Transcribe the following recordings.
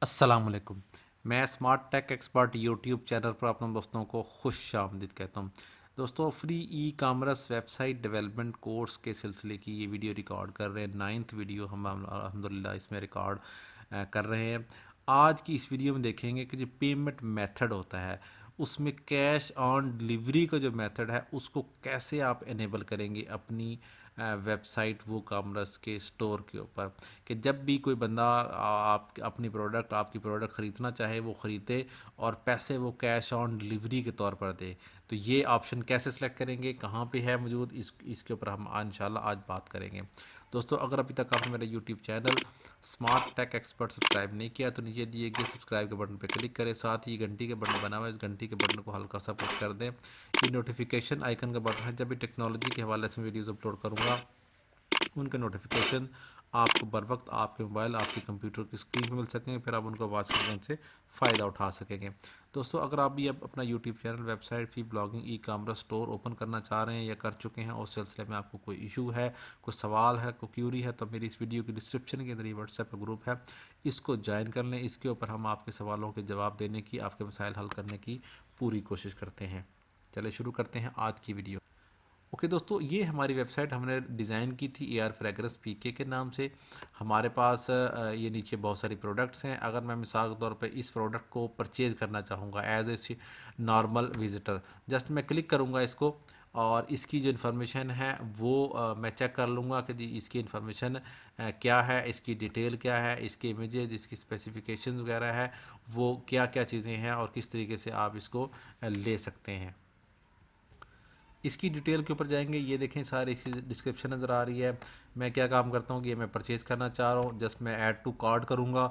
अस्सलाम वालेकुम। मैं smart tech expert YouTube channel पर अपने दोस्तों को खुश आमदीद कहता हूँ। दोस्तों, free e commerce website development course के सिलसिले की ये वीडियो रिकॉर्ड कर रहे हैं। 9th वीडियो हम अल्हम्दुलिल्लाह इसमें रिकॉर्ड कर रहे हैं। आज की इस वीडियो में देखेंगे कि जो पेमेंट मेथड होता है उसमें कैश ऑन डिलीवरी का जो मेथड है उसको कैसे आप इनेबल करेंगे अपनी वेबसाइट वो कामर्स के स्टोर के ऊपर, कि जब भी कोई बंदा आप अपनी प्रोडक्ट आपकी प्रोडक्ट ख़रीदना चाहे वो ख़रीदे और पैसे वो कैश ऑन डिलीवरी के तौर पर दे। तो ये ऑप्शन कैसे सेलेक्ट करेंगे, कहाँ पे है मौजूद, इसके ऊपर हम इंशाल्लाह आज बात करेंगे। दोस्तों, अगर अभी तक आपने मेरा YouTube channel smart tech expert subscribe नहीं किया तो नीचे दिए गए सब्सक्राइब के बटन पर क्लिक करें। साथ ही घंटी के बटन बना हुआ है, इस घंटी के बटन को हल्का सा प्रेस कर दें। ये नोटिफिकेशन आइकन का बटन है। जब भी टेक्नोलॉजी के हवाले से वीडियोज़ अपलोड करूँगा उनका नोटिफिकेशन आपको बर वक्त आपके मोबाइल आपके कंप्यूटर की स्क्रीन पर मिल सकेंगे, फिर आप उनको वॉच करके उनसे फ़ायदा उठा सकेंगे। दोस्तों, अगर आप भी अब अपना यूट्यूब चैनल वेबसाइट फी blogging e commerce store open करना चाह रहे हैं या कर चुके हैं और उस सिलसिले में आपको कोई इशू है, कोई सवाल है, कोई क्यूरी है, तो मेरी इस वीडियो की डिस्क्रिप्शन के अंदर ये व्हाट्सएप का ग्रुप है, इसको ज्वाइन कर लें। इसके ऊपर हम आपके सवालों के जवाब देने की, आपके मसाइल हल करने की पूरी कोशिश करते हैं। चलिए शुरू करते हैं आज की वीडियो। ओके दोस्तों, ये हमारी वेबसाइट हमने डिज़ाइन की थी AR फ्रेगरेंस PK के नाम से। हमारे पास ये नीचे बहुत सारी प्रोडक्ट्स हैं। अगर मैं मिसाल के तौर पे इस प्रोडक्ट को परचेज़ करना चाहूँगा as a normal visitor, just मैं क्लिक करूँगा इसको और इसकी जो इन्फॉर्मेशन है वो मैं चेक कर लूँगा कि जी इसकी इन्फॉर्मेशन क्या है, इसकी डिटेल क्या है, इसके इमेजेस, इसकी स्पेसिफिकेशंस वगैरह है, वो क्या क्या चीज़ें हैं और किस तरीके से आप इसको ले सकते हैं। इसकी डिटेल के ऊपर जाएंगे, ये देखें सारी डिस्क्रिप्शन नज़र आ रही है। मैं क्या काम करता हूँ कि ये मैं परचेज़ करना चाह रहा हूँ, जस्ट मैं ऐड टू कार्ट करूँगा।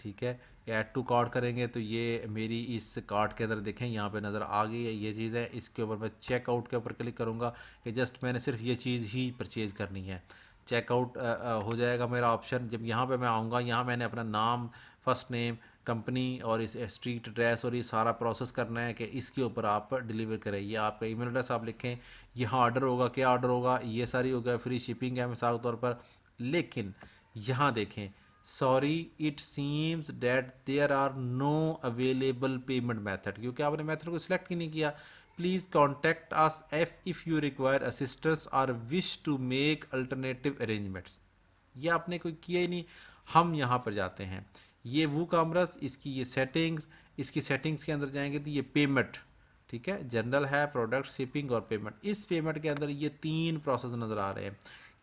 ठीक है, ऐड टू कार्ट करेंगे तो ये मेरी इस कार्ट के अंदर देखें यहाँ पे नज़र आ गई है, ये चीज़ है। इसके ऊपर मैं चेकआउट के ऊपर क्लिक करूँगा कि जस्ट मैंने सिर्फ ये चीज़ ही परचेज़ करनी है। चेकआउट हो जाएगा मेरा ऑप्शन। जब यहाँ पे मैं आऊँगा, यहाँ मैंने अपना नाम, फर्स्ट नेम, कंपनी और इस स्ट्रीट एड्रेस और ये सारा प्रोसेस करना है कि इसके ऊपर आप डिलीवर करें। ये आपका ईमेल एड्रेस आप लिखें, यहाँ ऑर्डर होगा, क्या ऑर्डर होगा, ये सारी होगा, फ्री शिपिंग है मिसाल के तौर पर। लेकिन यहाँ देखें, sorry it seems that there are no available payment method, क्योंकि आपने मेथड को सिलेक्ट ही नहीं किया। Please contact us if you require assistance और wish to make alternative arrangements. ये आपने कोई किया ही नहीं। हम यहाँ पर जाते हैं, ये वो कामर्स, इसकी ये सेटिंग्स, इसकी सेटिंग्स के अंदर जाएंगे तो ये पेमेंट, ठीक है, जनरल है, प्रोडक्ट, शिपिंग और पेमेंट। इस पेमेंट के अंदर ये 3 प्रोसेस नज़र आ रहे हैं।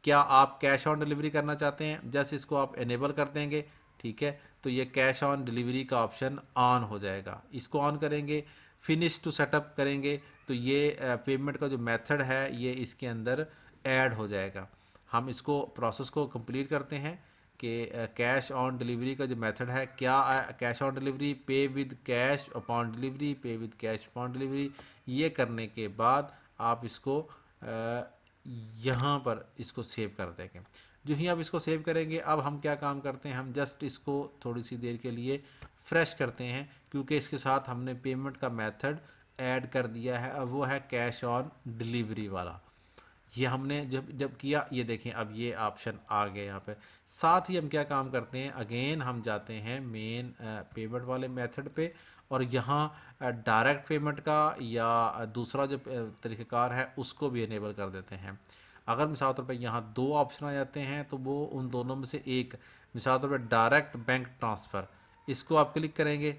क्या आप कैश ऑन डिलीवरी करना चाहते हैं, जैसे इसको आप इनेबल कर देंगे, ठीक है, तो ये कैश ऑन डिलीवरी का ऑप्शन ऑन हो जाएगा। इसको ऑन करेंगे, फिनिश टू सेटअप करेंगे तो ये पेमेंट का जो मेथड है ये इसके अंदर ऐड हो जाएगा। हम इसको प्रोसेस को कंप्लीट करते हैं कि कैश ऑन डिलीवरी का जो मेथड है, क्या कैश ऑन डिलीवरी, पे विद कैश अपॉन डिलीवरी, पे विद कैश अपॉन डिलीवरी। ये करने के बाद आप इसको यहाँ पर इसको सेव कर देंगे। जो ही आप इसको सेव करेंगे, अब हम क्या काम करते हैं, हम जस्ट इसको थोड़ी सी देर के लिए फ्रेश करते हैं, क्योंकि इसके साथ हमने पेमेंट का मेथड ऐड कर दिया है। अब वो है कैश ऑन डिलीवरी वाला। ये हमने जब जब किया, ये देखें अब ये ऑप्शन आ गए यहाँ पे। साथ ही हम क्या काम करते हैं, अगेन हम जाते हैं मेन पेमेंट वाले मेथड पे और यहाँ डायरेक्ट पेमेंट का या दूसरा जो तरीक़ाकार है उसको भी इनेबल कर देते हैं। अगर मिसाल तौर पे यहाँ 2 ऑप्शन आ जाते हैं तो वो उन दोनों में से एक, मिसाल तौर पे डायरेक्ट बैंक ट्रांसफ़र, इसको आप क्लिक करेंगे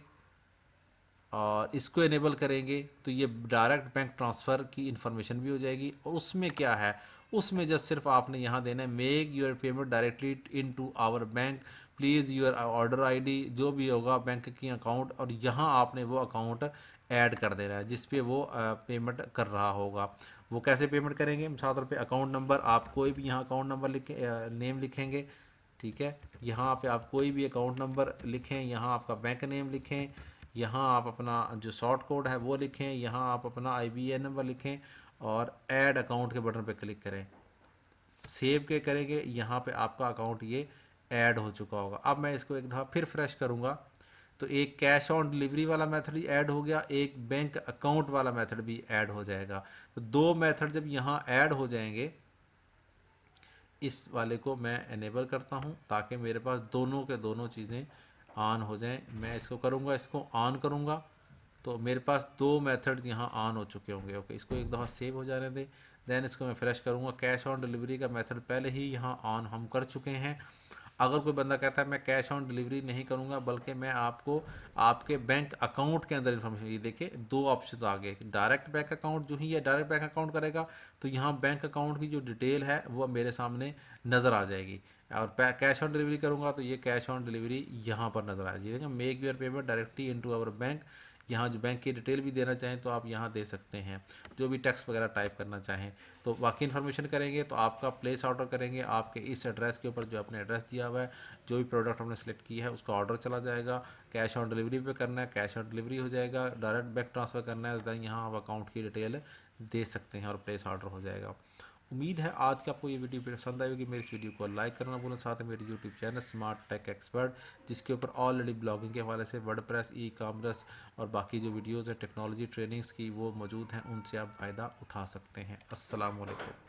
और इसको इनेबल करेंगे तो ये डायरेक्ट बैंक ट्रांसफ़र की इन्फॉर्मेशन भी हो जाएगी। और उसमें क्या है, उसमें जस्ट सिर्फ आपने यहाँ देना है make your payment directly into our bank, please your order ID जो भी होगा बैंक की अकाउंट, और यहाँ आपने वो अकाउंट ऐड कर देना है जिस पे वो पेमेंट कर रहा होगा। वो कैसे पेमेंट करेंगे, मिसाल तौर पे अकाउंट नंबर, आप कोई भी यहाँ अकाउंट नंबर लिखे, नेम लिखेंगे, ठीक है, यहाँ पे आप कोई भी अकाउंट नंबर लिखें, यहाँ आपका बैंक नेम लिखें, यहाँ आप अपना जो शॉर्ट कोड है वो लिखें, यहाँ आप अपना IBAN नंबर लिखें और ऐड अकाउंट के बटन पर क्लिक करें। सेव के करेंगे, यहाँ पे आपका अकाउंट ये ऐड हो चुका होगा। अब मैं इसको एक दफ़ा फिर फ्रेश करूँगा तो एक कैश ऑन डिलीवरी वाला मेथड ही ऐड हो गया, एक बैंक अकाउंट वाला मेथड भी ऐड हो जाएगा। तो 2 मेथड जब यहाँ ऐड हो जाएंगे, इस वाले को मैं इनेबल करता हूँ ताकि मेरे पास दोनों के दोनों चीज़ें ऑन हो जाएं। मैं इसको करूँगा, इसको ऑन करूँगा तो मेरे पास 2 मेथड्स यहाँ ऑन हो चुके होंगे। ओके, इसको एक दफ़ा सेव हो जाने दें। देन इसको मैं फ्रेश करूँगा। कैश ऑन डिलीवरी का मेथड पहले ही यहाँ ऑन हम कर चुके हैं। अगर कोई बंदा कहता है मैं कैश ऑन डिलीवरी नहीं करूँगा, बल्कि मैं आपको आपके बैंक अकाउंट के अंदर इन्फॉर्मेशन, ये देखिए 2 ऑप्शन आ गए। डायरेक्ट बैंक अकाउंट, जो ही ये डायरेक्ट बैंक अकाउंट करेगा तो यहाँ बैंक अकाउंट की जो डिटेल है वो मेरे सामने नज़र आ जाएगी। और कैश ऑन डिलीवरी करूँगा तो ये कैश ऑन डिलीवरी यहाँ पर नज़र आ जाएगी। Make your payment directly into our bank, यहाँ जो बैंक की डिटेल भी देना चाहें तो आप यहाँ दे सकते हैं, जो भी टेक्स्ट वगैरह टाइप करना चाहें। तो बाकी इन्फॉर्मेशन करेंगे तो आपका प्लेस ऑर्डर करेंगे, आपके इस एड्रेस के ऊपर जो आपने एड्रेस दिया हुआ है, जो भी प्रोडक्ट हमने सेलेक्ट किया है उसका ऑर्डर चला जाएगा। कैश ऑन डिलीवरी पे करना है, कैश ऑन डिलीवरी हो जाएगा। डायरेक्ट बैंक ट्रांसफ़र करना है तो यहाँ आप अकाउंट की डिटेल दे सकते हैं और प्लेस ऑर्डर हो जाएगा। उम्मीद है आज की आपको ये वीडियो पसंद आई होगी। मेरी इस वीडियो को लाइक करना भूलें, साथ में मेरे YouTube channel smart tech expert, जिसके ऊपर ऑलरेडी ब्लॉगिंग के हवाले से वर्डप्रेस, ई कॉमर्स और बाकी जो वीडियोज़ हैं टेक्नोलॉजी ट्रेनिंग्स की वो मौजूद हैं, उनसे आप फ़ायदा उठा सकते हैं। अस्सलाम वालेकुम।